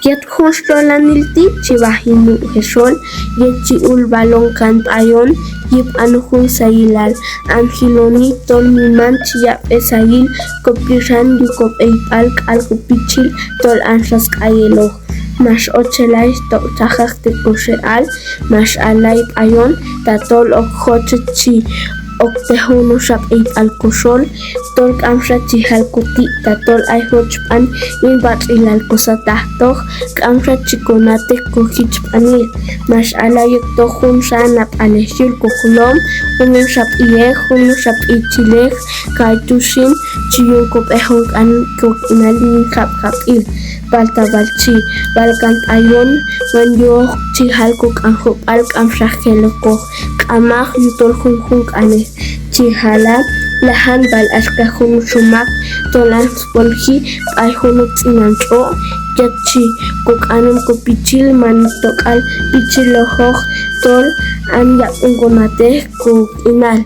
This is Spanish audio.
Yet Honstrolanilti, Chivahinu Hesol, Yet Chiul Balon Cantayon, Yip Anuhun Sailal, Angiloni, Tolmiman, Chiap Esail, Copiran, Yukop Eipalk, Alcopichil, Tol Ansas Ayelo. Mash ochelay to tahak te kosheal, mash alay ayon, tatol ok hochechi ok tehono shap eit alkosol, tol kamsha chihal kuti, tatol ay hochpan, in bat ilal kosatahtoh, kamsha chikonate kohichpanil, mash alay tohun shanap aleshil kokulom, umim shap ieh, umim shap ichileh, kaitushin, chiyun kop ehong an kok inalin kap il. Balta balchi, balkant ayon, manyo chihalkok anhop alk amshakeloko, amah yutol hunk ane, chihala, lahan bal askahun shumak, tolan spolhi, ayhunut inancho, yachi, kok anum kopichil manitokal, pichilohoh, tol, an yakungonate, kok inal.